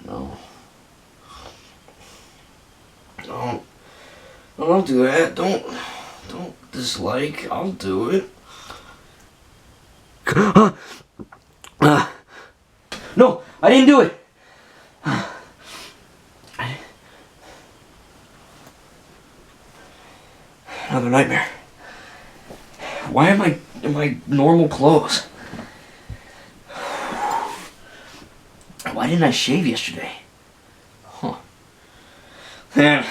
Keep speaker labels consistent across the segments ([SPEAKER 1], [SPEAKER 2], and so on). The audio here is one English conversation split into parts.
[SPEAKER 1] No. Don't. Don't do that. Don't dislike. I'll do it. No, I didn't do it. Another nightmare. Why am I in my normal clothes? Why didn't I shave yesterday? Huh. Man,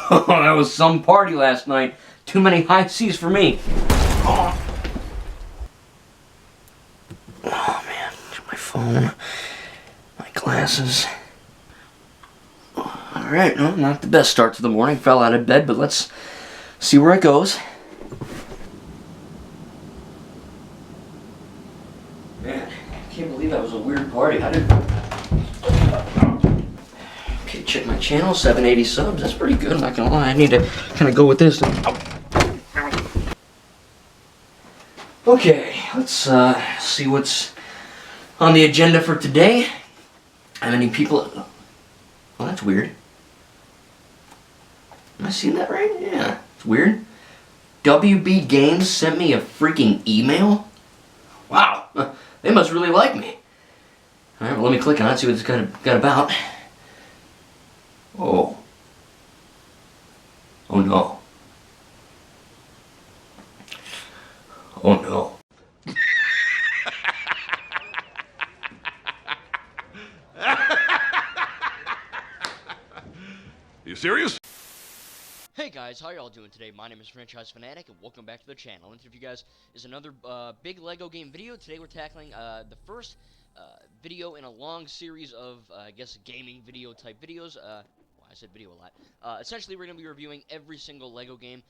[SPEAKER 1] that was some party last night. Too many high C's for me. Oh man, my phone, my glasses. Alright, no, not the best start to the morning. Fell out of bed, but let's see where it goes. Man, I can't believe that was a weird party. I didn't... Okay, check my channel, 780 subs. That's pretty good, I'm not gonna lie. I need to kind of go with this. Okay, let's see what's on the agenda for today. How many people... Well, that's weird. Am I seeing that right? Yeah, it's weird. WB Games sent me a freaking email? Wow, they must really like me. Alright, well, let me click on it, see what it's got about. Oh. Oh no. Oh no.
[SPEAKER 2] You serious?
[SPEAKER 3] Hey guys, how y'all doing today? My name is Franchise Fanatic, and welcome back to the channel. And today, you guys, is another big LEGO game video. Today we're tackling the first video in a long series of, I guess, gaming video type videos. Well, I said video a lot. Essentially, we're going to be reviewing every single LEGO game,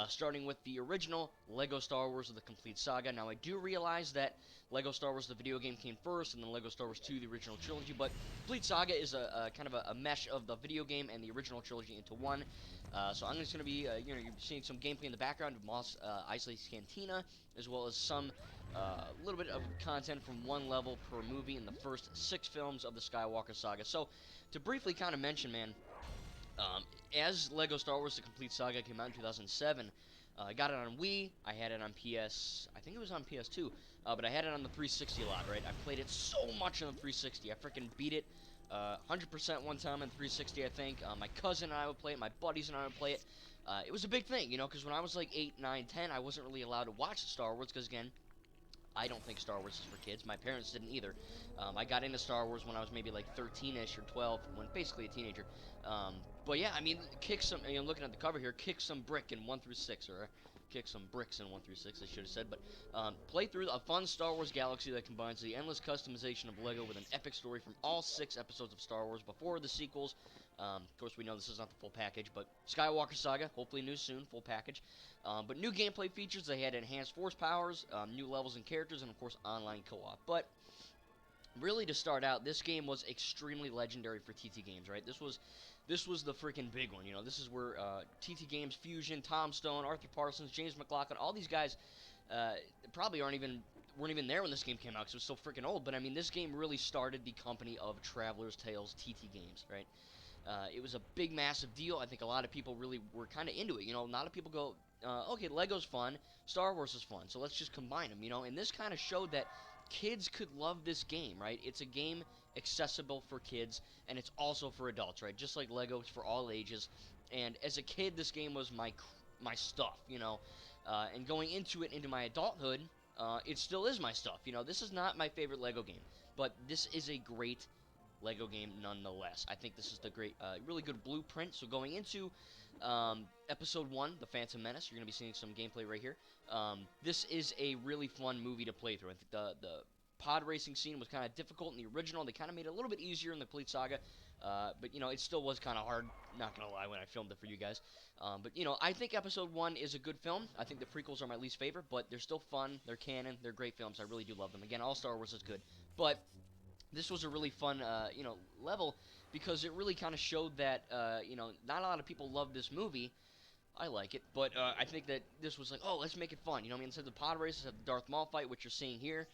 [SPEAKER 3] starting with the original LEGO Star Wars: The Complete Saga. Now, I do realize that LEGO Star Wars: The video game came first, and then LEGO Star Wars 2, the original trilogy, but Complete Saga is a kind of a mesh of the video game and the original trilogy into one. So I'm just going to be, you're seeing some gameplay in the background of Mos Eisley's Cantina, as well as some little bit of content from one level per movie in the first 6 films of the Skywalker Saga. So, to briefly kind of mention, man, as LEGO Star Wars: The Complete Saga came out in 2007, I got it on Wii, I had it on PS, I think it was on PS2, but I had it on the 360 a lot, right? I played it so much on the 360, I freaking beat it 100% one time on 360, I think. My cousin and I would play it, my buddies and I would play it. It was a big thing, you know, because when I was like 8, 9, 10, I wasn't really allowed to watch Star Wars, because again, I don't think Star Wars is for kids. My parents didn't either. I got into Star Wars when I was maybe like 13-ish or 12, when basically a teenager. But yeah, I mean, kick some, you know, looking at the cover here, kick some brick in 1 through 6, or kick some bricks in 1 through 6, I should have said. But play through a fun Star Wars galaxy that combines the endless customization of LEGO with an epic story from all 6 episodes of Star Wars before the sequels. Of course, we know this is not the full package, but Skywalker Saga, hopefully new soon, full package. But new gameplay features, they had enhanced force powers, new levels and characters, and of course online co-op. But really, to start out, this game was extremely legendary for TT Games, right? This was the freaking big one, you know. This is where TT Games, Fusion, Tom Stone, Arthur Parsons, James McLaughlin, all these guys probably weren't even there when this game came out because it was so freaking old. But I mean, this game really started the company of Traveler's Tales TT Games, right? It was a big, massive deal. I think a lot of people really were kind of into it. You know, a lot of people go, okay, Lego's fun, Star Wars is fun, so let's just combine them, you know. And this kind of showed that kids could love this game, right? It's a game accessible for kids, and it's also for adults, right? Just like Lego, it's for all ages. And as a kid, this game was my stuff, you know. And going into it, into my adulthood, it still is my stuff. You know, this is not my favorite Lego game, but this is a great LEGO game nonetheless. I think this is the great, really good blueprint. So going into Episode 1, The Phantom Menace, you're going to be seeing some gameplay right here. This is a really fun movie to play through. I think the pod racing scene was kind of difficult in the original. They kind of made it a little bit easier in the Complete Saga. But, you know, it still was kind of hard, not going to lie, when I filmed it for you guys. But, you know, I think Episode 1 is a good film. I think the prequels are my least favorite, but they're still fun. They're canon. They're great films. I really do love them. Again, all Star Wars is good. But this was a really fun, you know, level because it really kind of showed that, you know, not a lot of people love this movie, I like it, but I think that this was like, oh, let's make it fun. You know what I mean? Instead of the pod races, have the Darth Maul fight, which you're seeing here.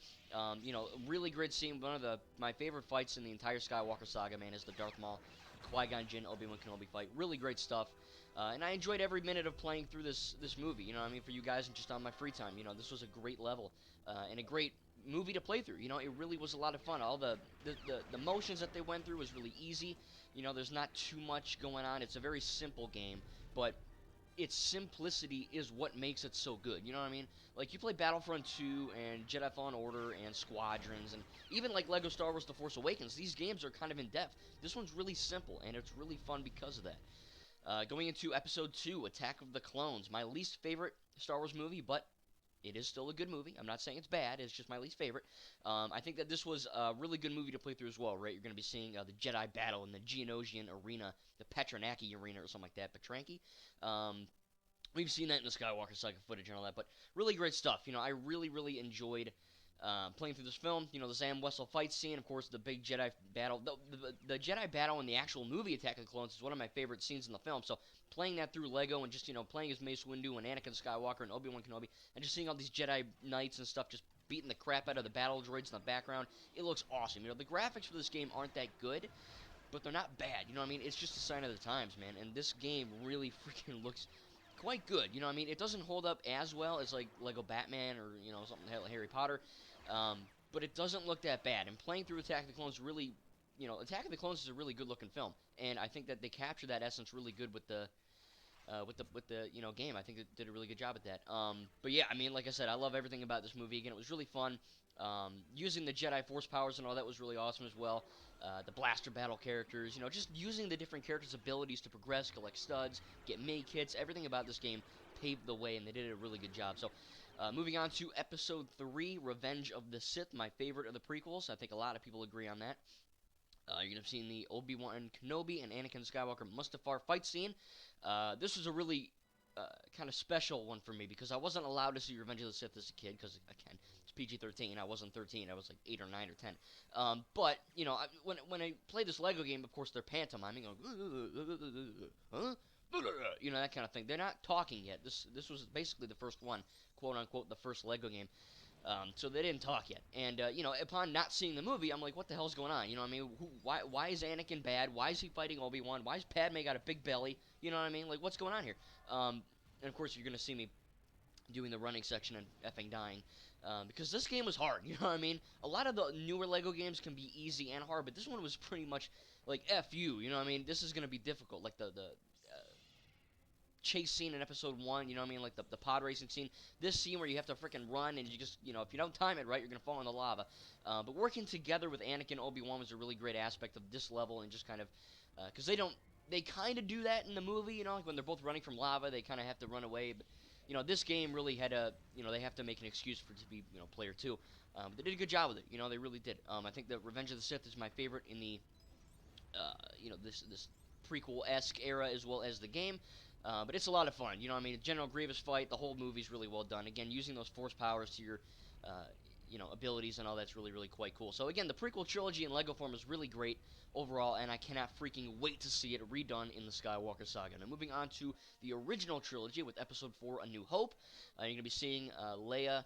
[SPEAKER 3] You know, a really great scene. One of my favorite fights in the entire Skywalker saga, man, is the Darth Maul, Qui-Gon Jinn, Obi-Wan Kenobi fight. Really great stuff. And I enjoyed every minute of playing through this movie. You know what I mean? For you guys and just on my free time. You know, this was a great level and a great movie to play through. You know, it really was a lot of fun. All the motions that they went through was really easy. You know, there's not too much going on. It's a very simple game, but its simplicity is what makes it so good. You know what I mean? Like, you play Battlefront 2 and Jedi Fallen Order and Squadrons and even like Lego Star Wars The Force Awakens, these games are kind of in depth. This one's really simple and it's really fun because of that. Going into Episode 2, Attack of the Clones, my least favorite Star Wars movie, but it is still a good movie. I'm not saying it's bad. It's just my least favorite. I think that this was a really good movie to play through as well, right? You're going to be seeing the Jedi battle in the Geonosian arena, the Petranaki arena or something like that, Petranki. We've seen that in the Skywalker Saga footage and all that, but really great stuff. You know, I really, really enjoyed playing through this film. You know, the Zam Wessel fight scene, of course, the big Jedi battle. The Jedi battle in the actual movie Attack of the Clones is one of my favorite scenes in the film. So playing that through Lego and just, you know, playing as Mace Windu and Anakin Skywalker and Obi-Wan Kenobi and just seeing all these Jedi Knights and stuff just beating the crap out of the battle droids in the background, it looks awesome. You know, the graphics for this game aren't that good, but they're not bad. You know what I mean? It's just a sign of the times, man. And this game really freaking looks quite good. You know what I mean? It doesn't hold up as well as like Lego Batman or, you know, something like Harry Potter, but it doesn't look that bad. And playing through Attack of the Clones really, you know, Attack of the Clones is a really good looking film, and I think that they capture that essence really good with the you know, game. I think it did a really good job at that. But yeah, I mean, like I said, I love everything about this movie. Again, it was really fun. Using the Jedi Force powers and all that was really awesome as well. The blaster battle characters, you know, just using the different characters' abilities to progress, collect studs, get mini kits. Everything about this game paved the way, and they did a really good job. So, moving on to Episode 3, Revenge of the Sith, my favorite of the prequels. I think a lot of people agree on that. You're going to have seen the Obi-Wan Kenobi and Anakin Skywalker Mustafar fight scene. This was a really kind of special one for me because I wasn't allowed to see Revenge of the Sith as a kid because, again, it's PG-13. I wasn't 13. I was like 8 or 9 or 10. But, you know, when I play this Lego game, of course, they're pantomiming. Huh? You know, that kind of thing. They're not talking yet. This was basically the first one, quote-unquote, the first Lego game. So they didn't talk yet. And, you know, upon not seeing the movie, I'm like, what the hell's going on? You know what I mean? Why is Anakin bad? Why is he fighting Obi-Wan? Why is Padme got a big belly? You know what I mean? Like, what's going on here? And, of course, you're going to see me doing the running section and effing dying. Because this game was hard, you know what I mean? A lot of the newer Lego games can be easy and hard, but this one was pretty much like, F you know what I mean? This is going to be difficult. Like, the chase scene in Episode 1, you know what I mean, like the pod racing scene. This scene where you have to freaking run and you just, you know, if you don't time it right, you're going to fall in the lava. But working together with Anakin and Obi-Wan was a really great aspect of this level and just kind of, because they kind of do that in the movie, you know, like when they're both running from lava, they kind of have to run away, but, you know, this game really had a, you know, they have to make an excuse for it to be, you know, player 2. But they did a good job with it, you know, they really did. I think that Revenge of the Sith is my favorite in the, you know, this prequel-esque era as well as the game. But it's a lot of fun. You know, I mean, General Grievous fight, the whole movie's really well done. Again, using those force powers to your, you know, abilities and all that's really, really quite cool. So again, the prequel trilogy in Lego form is really great overall, and I cannot freaking wait to see it redone in the Skywalker Saga. Now, moving on to the original trilogy with Episode 4, A New Hope. You're going to be seeing Leia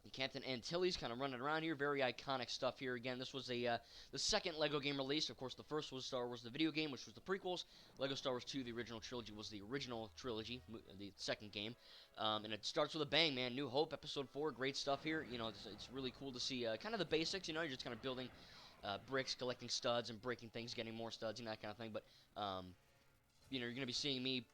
[SPEAKER 3] and Captain Antilles kind of running around here. Very iconic stuff here. Again, this was the second Lego game released. Of course, the first was Star Wars the video game, which was the prequels. Lego Star Wars 2, the original trilogy, was the original trilogy, the second game. And it starts with a bang, man. New Hope, Episode 4, great stuff here. You know, it's really cool to see kind of the basics. You know, you're just kind of building bricks, collecting studs, and breaking things, getting more studs, and that kind of thing. But, you know, you're going to be seeing me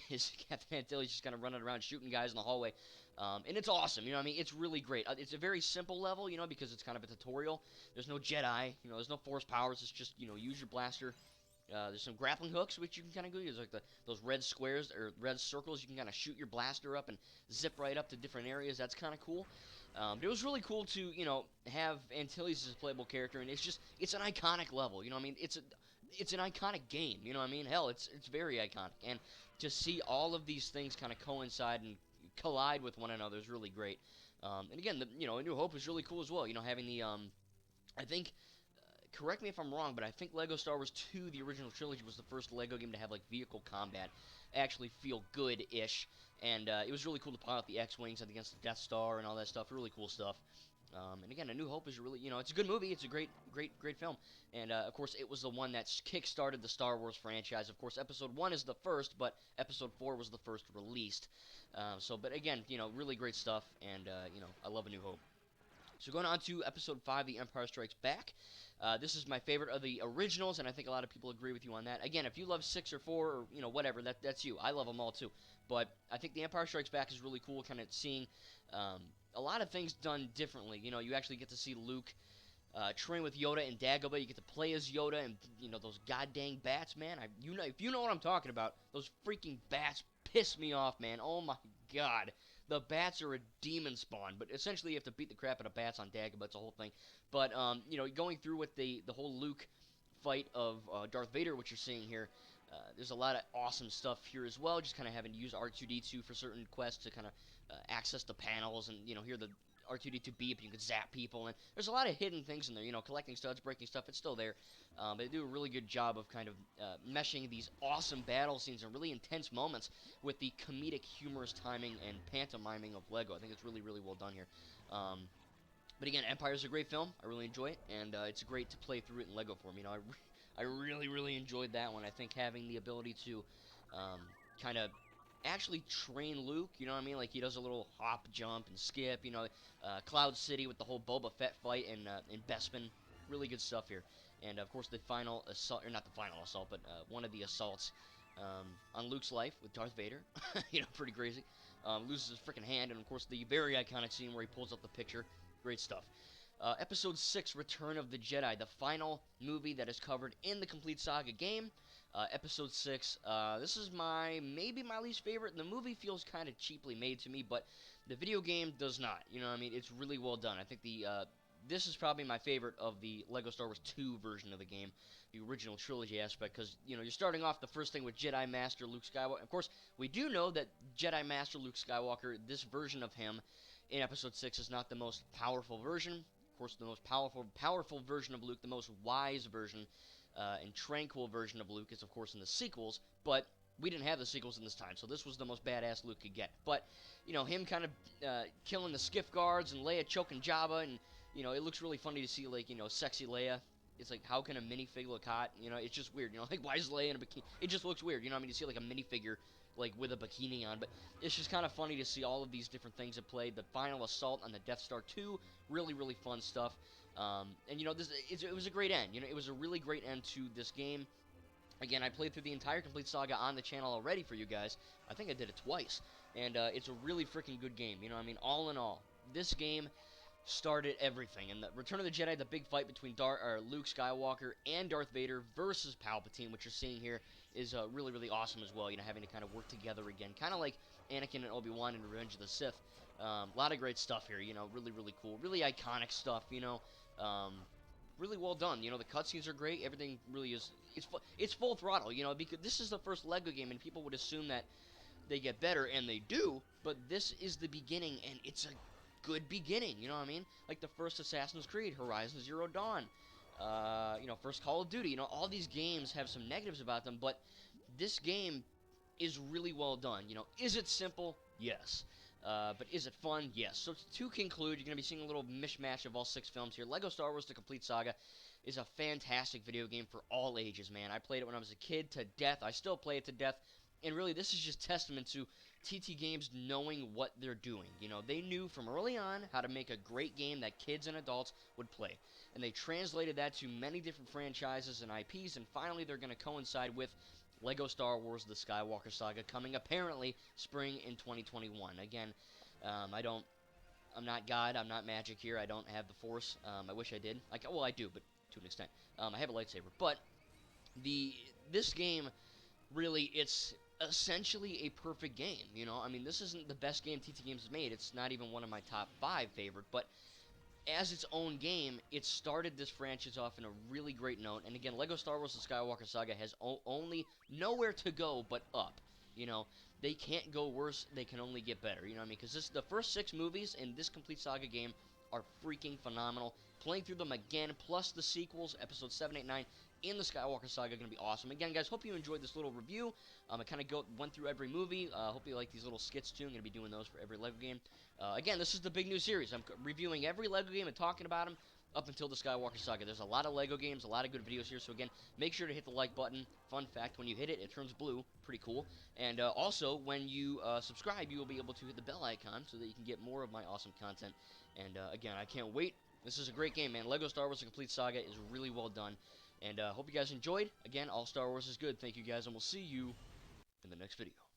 [SPEAKER 3] is Captain Antilles just kind of running around shooting guys in the hallway. And it's awesome, you know what I mean? It's really great. It's a very simple level, you know, because it's kind of a tutorial. There's no Jedi, you know, there's no force powers. It's just, you know, use your blaster. There's some grappling hooks, which you can kind of go use, like those red squares, or red circles. You can kind of shoot your blaster up and zip right up to different areas. That's kind of cool. But it was really cool to, you know, have Antilles as a playable character, and it's an iconic level, you know what I mean? It's an iconic game, you know what I mean? Hell, it's very iconic, and to see all of these things kind of coincide and collide with one another is really great. And again, you know, A New Hope is really cool as well. You know, having the I think correct me if I'm wrong, but I think Lego Star Wars 2, the original trilogy, was the first Lego game to have like vehicle combat actually feel good-ish, and it was really cool to pilot the X-wings against the Death Star and all that stuff. Really cool stuff. And again, A New Hope is really, it's a good movie. It's a great film. And of course, it was the one that kick-started the Star Wars franchise. Of course, Episode 1 is the first, but Episode 4 was the first released. But again, really great stuff. And I love A New Hope. So going on to Episode 5, The Empire Strikes Back. This is my favorite of the originals, and I think a lot of people agree with you on that. Again, if you love 6 or 4 or, whatever, that's you. I love them all, too. But I think The Empire Strikes Back is really cool, kind of seeing a lot of things done differently. You actually get to see Luke train with Yoda and Dagobah. You get to play as Yoda, and, those goddamn bats, man. If you know what I'm talking about, those freaking bats piss me off, man. Oh, my God. The bats are a demon spawn, but essentially you have to beat the crap out of bats on Dagobah. It's a whole thing. But, going through with the whole Luke fight of Darth Vader, which you're seeing here, there's a lot of awesome stuff here as well, just kind of having to use R2-D2 for certain quests to kind of access the panels and, hear the R2-D2 beep, you can zap people, and there's a lot of hidden things in there, collecting studs, breaking stuff, it's still there, but they do a really good job of kind of meshing these awesome battle scenes and really intense moments with the comedic, humorous timing and pantomiming of Lego. I think it's really, really well done here. But again, Empire's a great film, I really enjoy it, and it's great to play through it in Lego form, I really, really enjoyed that one. I think having the ability to kind of actually train Luke, you know what I mean? Like, he does a little hop, jump, and skip, Cloud City with the whole Boba Fett fight in Bespin. Really good stuff here. And, of course, the final assault, or not the final assault, but one of the assaults on Luke's life with Darth Vader. Pretty crazy. Loses his freaking hand, and, of course, the very iconic scene where he pulls up the picture. Great stuff. Episode 6, Return of the Jedi, the final movie that is covered in the complete Saga game. Episode 6, this is maybe my least favorite. The movie feels kind of cheaply made to me, but the video game does not. It's really well done. I think this is probably my favorite of the Lego Star Wars 2 version of the game, the original trilogy aspect, because, you're starting off the first thing with Jedi Master Luke Skywalker. Of course, we do know that Jedi Master Luke Skywalker, this version of him in Episode 6 is not the most powerful version. Of course, the most powerful version of Luke, the most wise version and tranquil version of Luke is, of course, in the sequels, but we didn't have the sequels in this time, so this was the most badass Luke could get. But, him kind of killing the skiff guards and Leia choking Jabba, and, it looks really funny to see, like, sexy Leia. It's like, how can a minifig look hot? It's just weird, like, why is Leia in a bikini? It just looks weird, you see, like, a minifigure, like, with a bikini on, but it's just kind of funny to see all of these different things at play. The final assault on the Death Star 2, really, really fun stuff. And, it was a great end, it was a really great end to this game. Again, I played through the entire complete saga on the channel already for you guys. I think I did it twice, and it's a really freaking good game, all in all, this game started everything. And the Return of the Jedi, the big fight between Luke Skywalker and Darth Vader versus Palpatine, which you're seeing here, is really, really awesome as well. Having to kind of work together again, kind of like Anakin and Obi-Wan in Revenge of the Sith. A lot of great stuff here. Really, really cool, really iconic stuff. Really well done. The cutscenes are great. Everything really is. It's full throttle. Because this is the first Lego game, and people would assume that they get better, and they do. But this is the beginning, and it's a good beginning, you know what I mean? Like the first Assassin's Creed, Horizon Zero Dawn, first Call of Duty, all these games have some negatives about them, but this game is really well done, Is it simple? Yes. But is it fun? Yes. So to conclude, you're going to be seeing a little mishmash of all 6 films here. Lego Star Wars The Complete Saga is a fantastic video game for all ages, man. I played it when I was a kid to death. I still play it to death. And really, this is just testament to TT Games knowing what they're doing. They knew from early on how to make a great game that kids and adults would play. And they translated that to many different franchises and IPs, and finally they're going to coincide with Lego Star Wars The Skywalker Saga coming apparently spring in 2021. Again, I'm not God, I'm not magic here, I don't have the Force. I wish I did. I do, but to an extent. I have a lightsaber. But this game, really, it's essentially a perfect game, this isn't the best game TT Games has made. It's not even one of my top 5 favorite, but as its own game, it started this franchise off in a really great note. And again, Lego Star Wars The Skywalker Saga has only nowhere to go but up. They can't go worse, they can only get better, because the first 6 movies in this complete saga game are freaking phenomenal. playing through them again, plus the sequels, episodes 7, 8, 9, and the Skywalker Saga are going to be awesome. Again, guys, hope you enjoyed this little review. I kind of went through every movie. Hope you like these little skits, too. I'm going to be doing those for every LEGO game. Again, this is the big new series. I'm reviewing every LEGO game and talking about them up until the Skywalker Saga. There's a lot of LEGO games, a lot of good videos here. So, again, make sure to hit the like button. Fun fact, when you hit it, it turns blue. Pretty cool. And also, when you subscribe, you will be able to hit the bell icon so that you can get more of my awesome content. And, again, I can't wait. This is a great game, man. LEGO Star Wars The Complete Saga is really well done. And hope you guys enjoyed. Again, all Star Wars is good. Thank you, guys, and we'll see you in the next video.